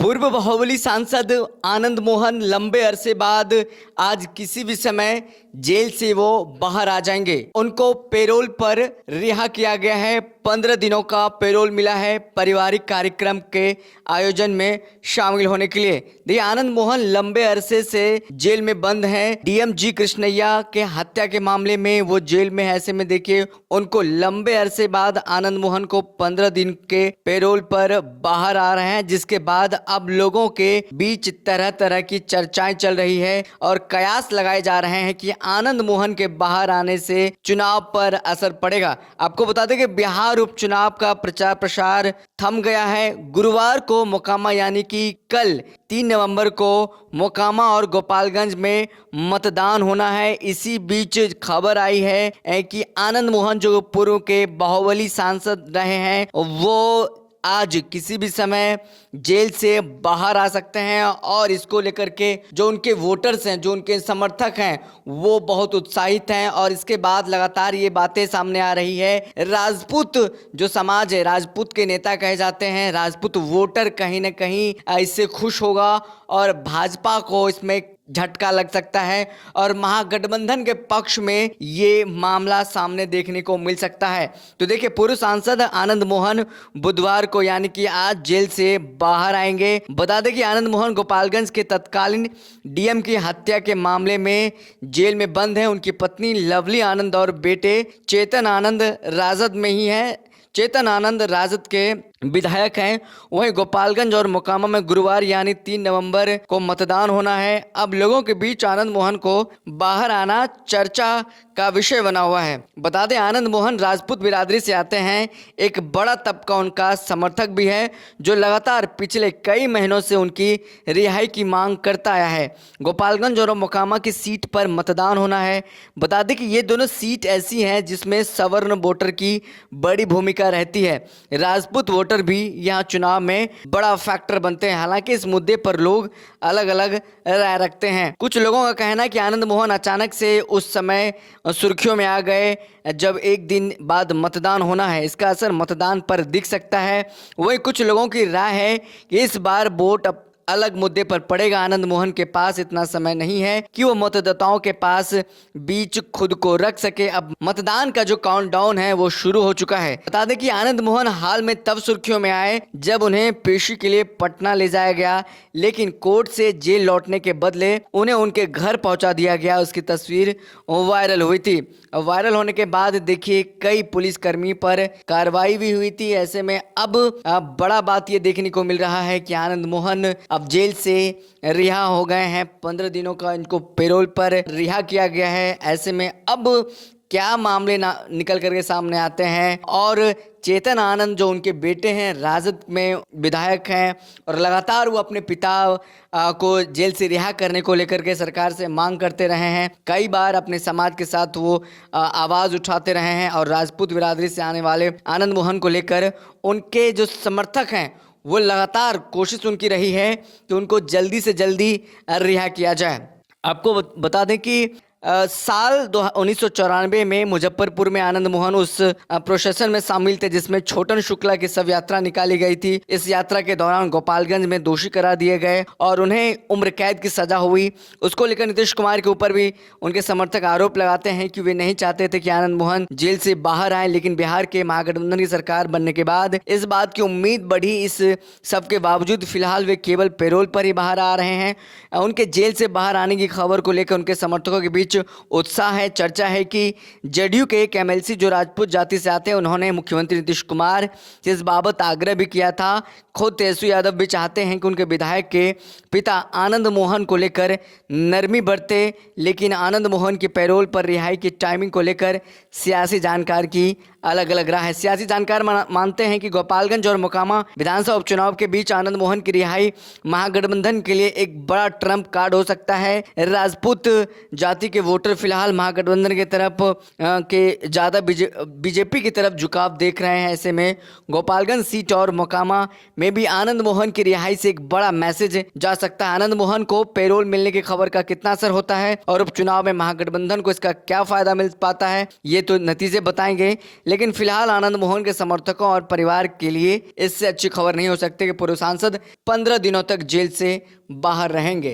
पूर्व बाहुबली सांसद आनंद मोहन लंबे अरसे बाद आज किसी भी समय जेल से वो बाहर आ जाएंगे। उनको पेरोल पर रिहा किया गया है। 15 दिनों का पेरोल मिला है पारिवारिक कार्यक्रम के आयोजन में शामिल होने के लिए। देखिए, आनंद मोहन लंबे अरसे से जेल में बंद हैं। डीएम जी कृष्णैया के हत्या के मामले में वो जेल में है। ऐसे में देखिए, उनको लंबे अरसे बाद आनंद मोहन को 15 दिन के पेरोल पर बाहर आ रहे हैं, जिसके बाद अब लोगों के बीच तरह तरह की चर्चाएं चल रही है और कयास लगाए जा रहे हैं कि आनंद मोहन के बाहर आने से चुनाव पर असर पड़ेगा। आपको बता दें कि बिहार उपचुनाव का प्रचार प्रसार थम गया है। गुरुवार को मोकामा यानी कि कल 3 नवंबर को मोकामा और गोपालगंज में मतदान होना है। इसी बीच खबर आई है कि आनंद मोहन जो पूर्व के बाहुबली सांसद रहे हैं, वो आज किसी भी समय जेल से बाहर आ सकते हैं और इसको लेकर के जो उनके वोटर्स हैं, जो उनके समर्थक हैं, वो बहुत उत्साहित हैं। और इसके बाद लगातार ये बातें सामने आ रही है। राजपूत जो समाज है, राजपूत के नेता कहे जाते हैं, राजपूत वोटर कहीं ना कहीं इससे खुश होगा और भाजपा को इसमें झटका लग सकता है और महागठबंधन के पक्ष में ये मामला सामने देखने को मिल सकता है। तो देखिए, पूर्व सांसद आनंद मोहन बुधवार को यानी कि आज जेल से बाहर आएंगे। बता दें कि आनंद मोहन गोपालगंज के तत्कालीन डीएम की हत्या के मामले में जेल में बंद है। उनकी पत्नी लवली आनंद और बेटे चेतन आनंद राजद में ही है। चेतन आनंद राजद के विधायक हैं। वहीं गोपालगंज और मोकामा में गुरुवार यानी 3 नवंबर को मतदान होना है। अब लोगों के बीच आनंद मोहन को बाहर आना चर्चा का विषय बना हुआ है। बता दें, आनंद मोहन राजपूत बिरादरी से आते हैं। एक बड़ा तबका उनका समर्थक भी है, जो लगातार पिछले कई महीनों से उनकी रिहाई की मांग करता आया है। गोपालगंज और मोकामा की सीट पर मतदान होना है। बता दें कि ये दोनों सीट ऐसी हैं जिसमें सवर्ण वोटर की बड़ी भूमिका रहती है। राजपूत वोटर भी यहाँ चुनाव में बड़ा फैक्टर बनते हैं। हालांकि इस मुद्दे पर लोग अलग अलग राय रखते हैं। कुछ लोगों का कहना है कि आनंद मोहन अचानक से उस समय सुर्खियों में आ गए जब एक दिन बाद मतदान होना है। इसका असर मतदान पर दिख सकता है। वहीं कुछ लोगों की राय है कि इस बार वोट अलग मुद्दे पर पड़ेगा। आनंद मोहन के पास इतना समय नहीं है कि वो मतदाताओं के पास बीच खुद को रख सके। अब मतदान का जो काउंटडाउन है वो शुरू हो चुका है। बता दें कि आनंद मोहन हाल में तब सुर्खियों में आए जब उन्हें पेशी के लिए पटना ले जाया गया, लेकिन कोर्ट से जेल लौटने के बदले उन्हें उनके घर पहुंचा दिया गया। उसकी तस्वीर वायरल हुई थी। वायरल होने के बाद देखिए, कई पुलिसकर्मी पर कार्रवाई भी हुई थी। ऐसे में अब बड़ा बात ये देखने को मिल रहा है कि आनंद मोहन अब जेल से रिहा हो गए हैं। 15 दिनों का इनको पेरोल पर रिहा किया गया है। ऐसे में अब क्या मामले निकल करके सामने आते हैं। और चेतन आनंद जो उनके बेटे हैं, राजद में विधायक हैं और लगातार वो अपने पिता को जेल से रिहा करने को लेकर के सरकार से मांग करते रहे हैं। कई बार अपने समाज के साथ वो आवाज़ उठाते रहे हैं और राजपूत बिरादरी से आने वाले आनंद मोहन को लेकर उनके जो समर्थक हैं, वो लगातार कोशिश उनकी रही है कि उनको जल्दी से जल्दी रिहा किया जाए। आपको बता दें कि साल 1994 में मुजफ्फरपुर में आनंद मोहन उस प्रोसेशन में शामिल थे जिसमें छोटन शुक्ला की शव यात्रा निकाली गई थी। इस यात्रा के दौरान गोपालगंज में दोषी करार दिए गए और उन्हें उम्र कैद की सजा हुई। उसको लेकर नीतीश कुमार के ऊपर भी उनके समर्थक आरोप लगाते हैं कि वे नहीं चाहते थे कि आनंद मोहन जेल से बाहर आए, लेकिन बिहार के महागठबंधन की सरकार बनने के बाद इस बात की उम्मीद बढ़ी। इस सब के बावजूद फिलहाल वे केवल पेरोल पर ही बाहर आ रहे हैं। उनके जेल से बाहर आने की खबर को लेकर उनके समर्थकों के बीच उत्साह है। चर्चा है कि जेडीयू के एक एमएलसी जो राजपूत जाति से आते हैं, उन्होंने मुख्यमंत्री नीतीश कुमार से इस बाबत आग्रह भी किया था। खुद तेजस्वी यादव भी चाहते हैं कि उनके विधायक के पिता आनंद मोहन को लेकर नरमी बरते, लेकिन आनंद मोहन की पैरोल पर रिहाई की टाइमिंग को लेकर सियासी जानकार की अलग अलग राय है। सियासी जानकार मानते हैं कि गोपालगंज और मोकामा विधानसभा उपचुनाव के बीच आनंद मोहन की रिहाई महागठबंधन के लिए एक बड़ा ट्रम्प कार्ड हो सकता है। राजपूत जाति के वोटर फिलहाल महागठबंधन की तरफ के ज़्यादा बीजेपी की तरफ झुकाव देख रहे हैं। ऐसे में गोपालगंज सीट और मोकामा में भी आनंद मोहन की रिहाई से एक बड़ा मैसेज जा सकता है। आनंद मोहन को पेरोल मिलने की खबर का कितना असर होता है और उपचुनाव में महागठबंधन को इसका क्या फायदा मिल पाता है, ये तो नतीजे बताएंगे। लेकिन फिलहाल आनंद मोहन के समर्थकों और परिवार के लिए इससे अच्छी खबर नहीं हो सकती कि पूर्व सांसद 15 दिनों तक जेल से बाहर रहेंगे।